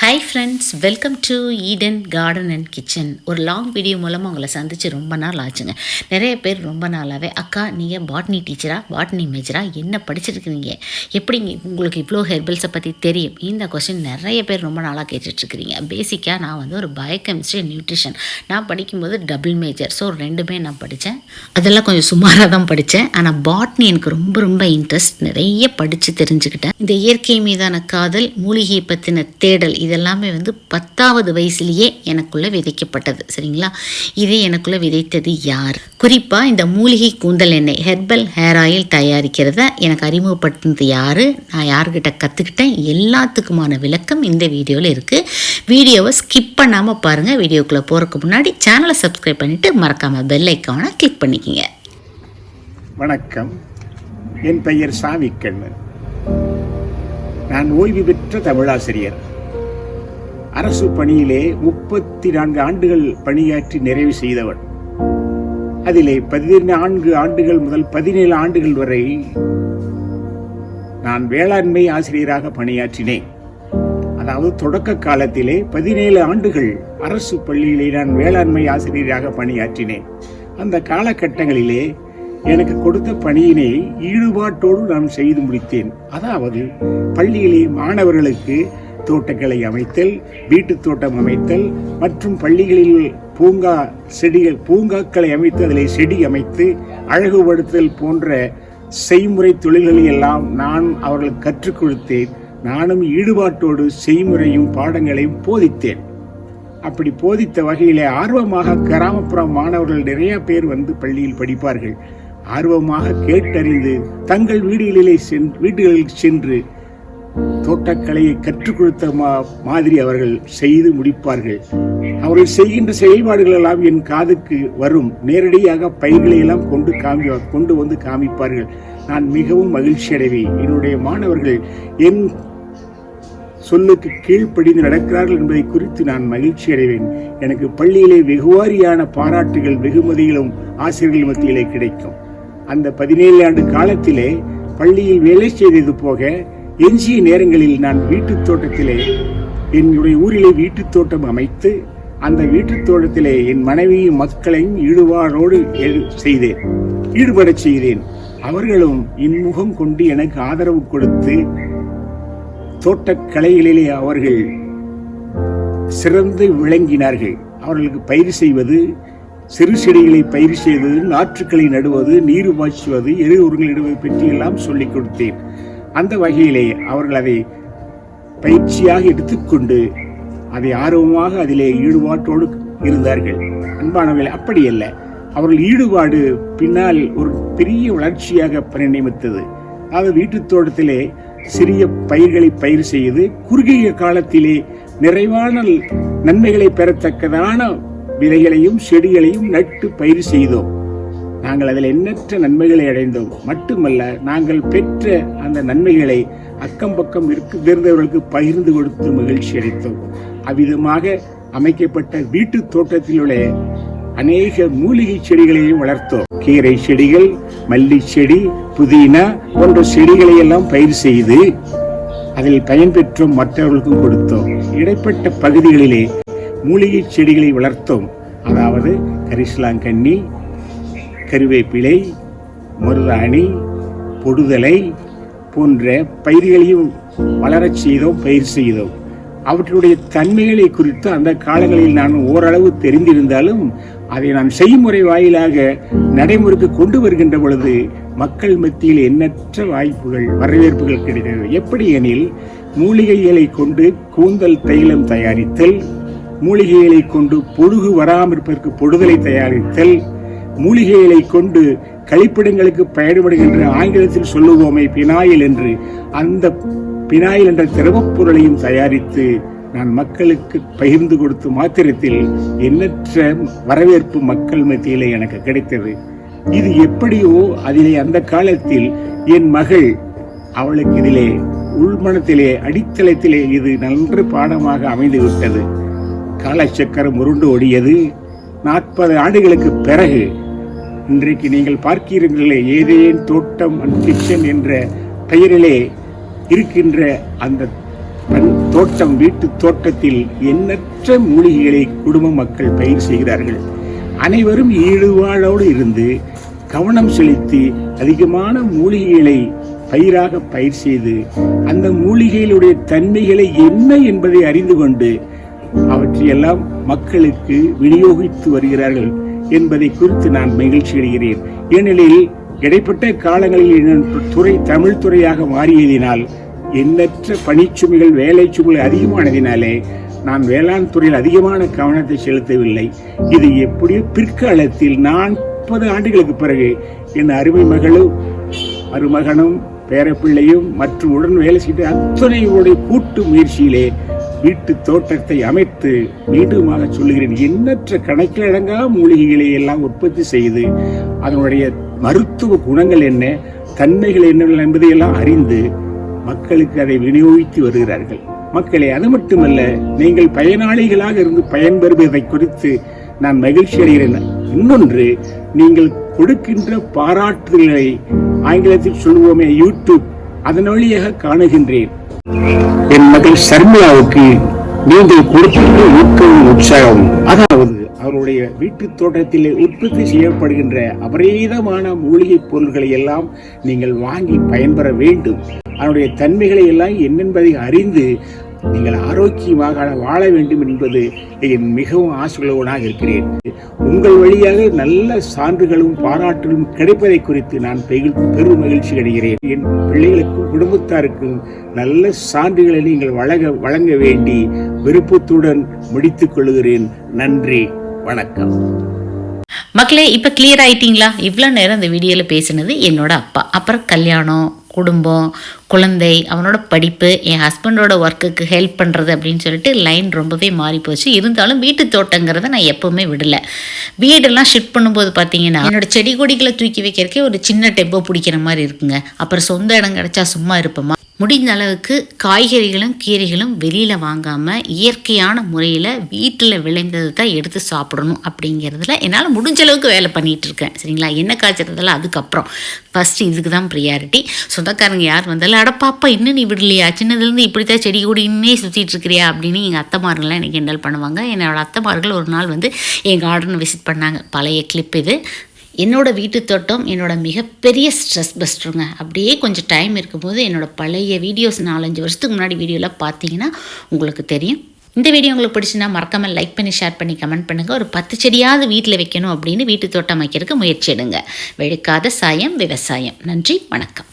Hi friends, welcome to Eden garden and kitchen. ஒரு long video மூலமாக உங்களை சந்தித்து ரொம்ப நாள் ஆச்சுங்க. நிறைய பேர் ரொம்ப நாளாகவே அக்கா நீங்கள் பாட்னி டீச்சரா, பாட்னி மேஜரா, என்ன படிச்சிருக்கிறீங்க, எப்படிங்க உங்களுக்கு இவ்வளோ ஹெர்பல்ஸை பற்றி தெரியும், இந்த கொஸ்டின் நிறைய பேர் ரொம்ப நாளாக கேட்டுட்ருக்கிறீங்க. பேசிக்காக நான் ஒரு பயோகெமிஸ்ட்ரி நியூட்ரிஷன் நான் படிக்கும்போது டபுள் மேஜர், ஸோ ரெண்டுமே நான் படித்தேன். அதெல்லாம் கொஞ்சம் சுமாராக தான் படித்தேன். ஆனால் பாட்னி எனக்கு ரொம்ப ரொம்ப இன்ட்ரெஸ்ட், நிறைய படித்து தெரிஞ்சுக்கிட்டேன். இந்த இயற்கை மீதான காதல், மூலிகையை பற்றின தேடல், இதெல்லாமே 10வது வயசுலேயே எனக்குள்ளே விதைக்கப்பட்டது. சரிங்களா? இதே எனக்குள்ளே விதைத்தது யார்? குறிப்பாக இந்த மூலிகை கூந்தல் எண்ணெய், ஹெர்பல் ஹேர் ஆயில் தயாரிக்கிறத எனக்கு அறிமுகப்படுத்தினது யார், நான் யார்கிட்ட கற்றுக்கிட்டேன், எல்லாத்துக்குமான விளக்கம் இந்த வீடியோவில் இருக்குது. வீடியோவை ஸ்கிப் பண்ணாமல் பாருங்கள். வீடியோக்குள்ளே போகிறதுக்கு முன்னாடி சேனலை சப்ஸ்கிரைப் பண்ணிவிட்டு மறக்காமல் பெல் ஐக்கானை கிளிக் பண்ணிக்கோங்க. வணக்கம், என் பெயர் சாமிக்கண்ணு. நான் ஓய்வு பெற்ற தமிழாசிரியர். அரசு பணியிலே 34 ஆண்டுகள் பணியாற்றி நிறைவு செய்தவன். அதிலே 14 ஆண்டுகள் முதல் 17 ஆண்டுகள் வரை நான் வேளாண்மை ஆசிரியராக பணியாற்றினேன். அதாவது தொடக்க காலத்திலே 17 ஆண்டுகள் அரசு பள்ளியிலே நான் வேளாண்மை ஆசிரியராக பணியாற்றினேன். அந்த காலகட்டங்களிலே எனக்கு கொடுத்த பணியினை ஈடுபாட்டோடு நான் செய்து முடித்தேன். அதாவது பள்ளியிலே மாணவர்களுக்கு தோட்டக்கலை அமைத்தல், வீட்டு தோட்டம் அமைத்தல் மற்றும் பள்ளிகளில் பூங்காக்களை அமைத்து அதில் செடி அமைத்து அழகுபடுத்தல் போன்ற செய்முறை தொழில்களை எல்லாம் நான் அவர்களுக்கு கற்றுக் கொடுத்தேன். நானும் ஈடுபாட்டோடு செய்முறையும் பாடங்களையும் போதித்தேன். அப்படி போதித்த வகையிலே ஆர்வமாக கிராமப்புற மாணவர்கள் நிறைய பேர் பள்ளியில் படிப்பார்கள். ஆர்வமாக கேட்டறிந்து தங்கள் வீடுகளில் சென்று தோட்டக்கலையை கற்றுக் கொடுத்த மாதிரி அவர்கள் செய்து முடிப்பார்கள். அவர்கள் செய்கின்ற செயல்பாடுகள் எல்லாம் என் காதுக்கு வரும். நேரடியாக பயிர்களை எல்லாம் கொண்டு வந்து காமிப்பார்கள். நான் மிகவும் மகிழ்ச்சி அடைவேன். என்னுடைய மாணவர்கள் என் சொல்லுக்கு கீழ்ப்படிந்து நடக்கிறார்கள் என்பதை குறித்து நான் மகிழ்ச்சி அடைவேன். எனக்கு பள்ளியிலே வெகுவாரியான பாராட்டுகள், வெகுமதிகளும் ஆசிரியர்கள் மத்தியிலே கிடைக்கும். அந்த 17 ஆண்டு காலத்திலே பள்ளியில் வேலை செய்தது போக எஞ்சிய நேரங்களில் நான் வீட்டு தோட்டத்திலே, என்னுடைய ஊரிலே வீட்டு தோட்டம் அமைத்து அந்த வீட்டு தோட்டத்திலே என் மனைவியும் மக்களையும் ஈடுபாடோடு ஈடுபடச் செய்தேன். அவர்களும் இன்முகம் கொண்டு எனக்கு ஆதரவு கொடுத்து தோட்டக்கலைகளிலே அவர்கள் சிறந்து விளங்கினார்கள். அவர்களுக்கு பயிர் செய்வது, சிறு செடிகளை பயிர் செய்வது, நாற்றுக்களை நடுவது, நீர் பாய்ச்சுவது, எரு உரங்கள் இடுவது பற்றி எல்லாம் சொல்லிக் கொடுத்தேன். அந்த வகையிலே அவர்கள் அதை பயிற்சியாக எடுத்துக்கொண்டு அதை ஆர்வமாக அதிலே ஈடுபாட்டோடு இருந்தார்கள். அன்பானவர்கள், அப்படி அல்ல, அவர்கள் ஈடுபாடு பின்னால் ஒரு பெரிய வளர்ச்சியாக பரிணமித்தது. அதாவது வீட்டு தோட்டத்திலே சிறிய பயிர்களை பயிர் செய்து குறுகிய காலத்திலே நிறைவான நன்மைகளை பெறத்தக்கதான விதைகளையும் செடிகளையும் நட்டு பயிர் செய்தோம். நாங்கள் அதில் எண்ணற்ற நன்மைகளை அடைந்தோம். மட்டுமல்ல, நாங்கள் பெற்ற அந்த நன்மைகளை அக்கம் பக்கம் இருந்தவர்களுக்கு பகிர்ந்து கொடுத்து மகிழ்ச்சி அடைத்தோம். அவ்விதமாக அமைக்கப்பட்ட வீட்டு தோட்டத்தில் உள்ள அநேக மூலிகை செடிகளையும் வளர்த்தோம். கீரை செடிகள், மல்லி செடி, புதினா போன்ற செடிகளை எல்லாம் பயிர் செய்து அதில் பயன்பெற்றோம், மற்றவர்களுக்கும் கொடுத்தோம். இடைப்பட்ட பகுதிகளிலே மூலிகை செடிகளை வளர்த்தோம். அதாவது கரிசலாங்கண்ணி, கருவேப்பிலை, மருதாணி, பொடுதலை போன்ற பயிர்களையும் வளரச் செய்தோம், பயிர் செய்தோம். அவற்றுடைய தன்மைகளை குறித்து அந்த காலங்களில் நான் ஓரளவு தெரிந்திருந்தாலும் அதை நான் செய்முறை வாயிலாக நடைமுறைக்கு கொண்டு வருகின்ற பொழுது மக்கள் மத்தியில் எண்ணற்ற வாய்ப்புகள், வரவேற்புகள் கிடைத்தது. எப்படி எனில், மூலிகைகளை கொண்டு கூந்தல் தைலம் தயாரித்தல், மூலிகைகளை கொண்டு பொடுகு வராமிருப்பதற்கு பொடுதலை தயாரித்தல், மூலிகைகளை கொண்டு கழிப்பிடங்களுக்கு பயன்படுகின்ற, ஆங்கிலத்தில் சொல்லுவோமே பினாயில் என்று, அந்த பினாயில் என்ற திரவப் பொருளையும் தயாரித்து நான் மக்களுக்கு பகிர்ந்து கொடுத்த மாத்திரத்தில் எண்ணற்ற வரவேற்பு மக்கள் மத்தியிலே எனக்கு கிடைத்தது. இது எப்படியோ அதிலே அந்த காலத்தில் என் மகள், அவளுக்கு இதிலே உள்மனத்திலே அடித்தளத்திலே இது நன்று பாடமாக அமைந்துவிட்டது. காலச்சக்கரம் உருண்டு ஓடியது. 40 ஆண்டுகளுக்கு பிறகு இன்றைக்கு நீங்கள் பார்க்கிறீர்களே, ஏதேன் தோட்டம் அண்ட் கிச்சன் என்ற பெயரிலே இருக்கின்ற அந்த தோட்டம், வீட்டு தோட்டத்தில் எண்ணற்ற மூலிகைகளை குடும்ப மக்கள் பயிர் செய்கிறார்கள். அனைவரும் ஈடுபாடோடு இருந்து கவனம் செலுத்தி அதிகமான மூலிகைகளை பயிராக பயிர் செய்து அந்த மூலிகைகளுடைய தன்மைகளை என்ன என்பதை அறிந்து கொண்டு அவற்றையெல்லாம் மக்களுக்கு விநியோகித்து வருகிறார்கள் என்பதை குறித்து நான் மகிழ்ச்சி அடைகிறேன். ஏனெனில் இடைப்பட்ட காலங்களில் துறை தமிழ் துறையாக மாறியதினால் எண்ணற்ற பணிச்சுமைகள், வேலை சுமைகள் அதிகமானதினாலே நான் வேளாண் துறையில் அதிகமான கவனத்தை செலுத்தவில்லை. இது எப்படியோ பிற்காலத்தில் 40 ஆண்டுகளுக்கு பிறகு என் அருமை மகளும் மருமகனும் பேரப்பிள்ளையும் மற்றும் உடன் வேலை செய்த அத்தனையோடைய கூட்டு முயற்சியிலே வீட்டு தோட்டத்தை அமைத்து மீண்டுமாக சொல்லுகிறேன், எண்ணற்ற கணக்கிலடங்கா மூலிகைகளை எல்லாம் உற்பத்தி செய்து அதனுடைய மருத்துவ குணங்கள் என்ன, தன்மைகள் என்ன என்பதையெல்லாம் அறிந்து மக்களுக்கு அதை விநியோகித்து வருகிறார்கள். மக்களே, அது மட்டுமல்ல, நீங்கள் பயனாளிகளாக இருந்து பயன்பெறுவதை குறித்து நான் மகிழ்ச்சி அடைகிறேன். இன்னொன்று, நீங்கள் கொடுக்கின்ற பாராட்டுதல்களை ஆங்கிலத்தில் சொல்லுவோமே யூடியூப், அதன் வழியாக காணுகின்றேன். என் மகள் சர்மிளாவுக்கு நீங்கள் கொடுக்கின்ற ஊக்கமும் உற்சாகம், அதாவது அவருடைய வீட்டு தோட்டத்திலே உற்பத்தி செய்யப்படுகின்ற அபரீதமான மூலிகை பொருள்களை எல்லாம் நீங்கள் வாங்கி பயன்பெற வேண்டும். அதனுடைய தன்மைகளை எல்லாம் என்னென்பதை அறிந்து நீங்கள் ஆரோக்கியமாக வாழ வேண்டும் என்பது என் மிகவும் ஆசையுள்ளவனாக இருக்கிறேன். உங்கள் வழியாக நல்ல சான்றுகளும் பாராட்டுகளும் கிடைப்பதை குறித்து நான் பெரும் மகிழ்ச்சி அடைகிறேன். என் பிள்ளைகளுக்கும் குடும்பத்தாருக்கும் நல்ல சான்றுகளை நீங்கள் வழங்க வேண்டி விருப்பத்துடன் முடித்துக் கொள்கிறேன். நன்றி, வணக்கம். மக்களே, இப்போ கிளியர் ஆயிட்டீங்களா? இவ்வளோ நேரம் இந்த வீடியோவில் பேசுனது என்னோட அப்பா, அப்புறம் கல்யாணம், குடும்பம், குழந்தை, அவனோட படிப்பு, என் ஹஸ்பண்டோட ஒர்க்குக்கு ஹெல்ப் பண்ணுறது அப்படின்னு சொல்லிட்டு லைன் ரொம்பவே மாறி போச்சு. இருந்தாலும் வீட்டு தோட்டங்கிறத நான் எப்போவுமே விடலை. வீடெல்லாம் ஷிஃப்ட் பண்ணும்போது பார்த்தீங்கன்னா என்னோட செடி கொடிகளை தூக்கி வைக்கிறக்கே ஒரு சின்ன டெம்போ பிடிக்கிற மாதிரி இருக்குங்க. அப்புறம் சொந்த இடம் கிடச்சா சும்மா இருப்போமா? முடிந்த அளவுக்கு காய்கறிகளும் கீரைகளும் வெளியில் வாங்காமல் இயற்கையான முறையில் வீட்டில் விளைந்தது தான் எடுத்து சாப்பிடணும் அப்படிங்கிறதுல என்னால் முடிஞ்ச அளவுக்கு வேலை பண்ணிகிட்டு இருக்கேன். சரிங்களா? எண்ணெய் காய்ச்சறதெல்லாம் அதுக்கப்புறம், ஃபஸ்ட்டு இதுக்கு தான் ப்ரியாரிட்டி. சொந்தக்காரங்க யார் வந்தாலும், அடப்பாப்பா இன்னும் நீ விடலையா, சின்னதுலேருந்து இப்படி தான் செடி கொடின்னே சுற்றிட்டு இருக்கிறியா அப்படின்னு எங்கள் அத்தைமார்கள்லாம் எனக்கு கிண்டல் பண்ணுவாங்க. என்னோட அத்தைமார்கள் ஒரு நாள் வந்து என் கார்டனை விசிட் பண்ணாங்க. பழைய கிளிப் இது. என்னோடய வீட்டு தோட்டம் என்னோட மிகப்பெரிய ஸ்ட்ரெஸ் பஸ்டருங்க. அப்படியே கொஞ்சம் டைம் இருக்கும்போது என்னோடய பழைய வீடியோஸ் 4-5 வருஷத்துக்கு முன்னாடி வீடியோலாம் பார்த்தீங்கன்னா உங்களுக்கு தெரியும். இந்த வீடியோ உங்களுக்கு பிடிச்சுன்னா மறக்காமல் லைக் பண்ணி, ஷேர் பண்ணி, கமெண்ட் பண்ணுங்கள். ஒரு 10 செடியாவது வீட்டில் வைக்கணும் அப்படின்னு வீட்டு தோட்டம் வைக்கிறதுக்கு முயற்சி எடுங்க. வெளுக்காத சாயம் விவசாயம். நன்றி, வணக்கம்.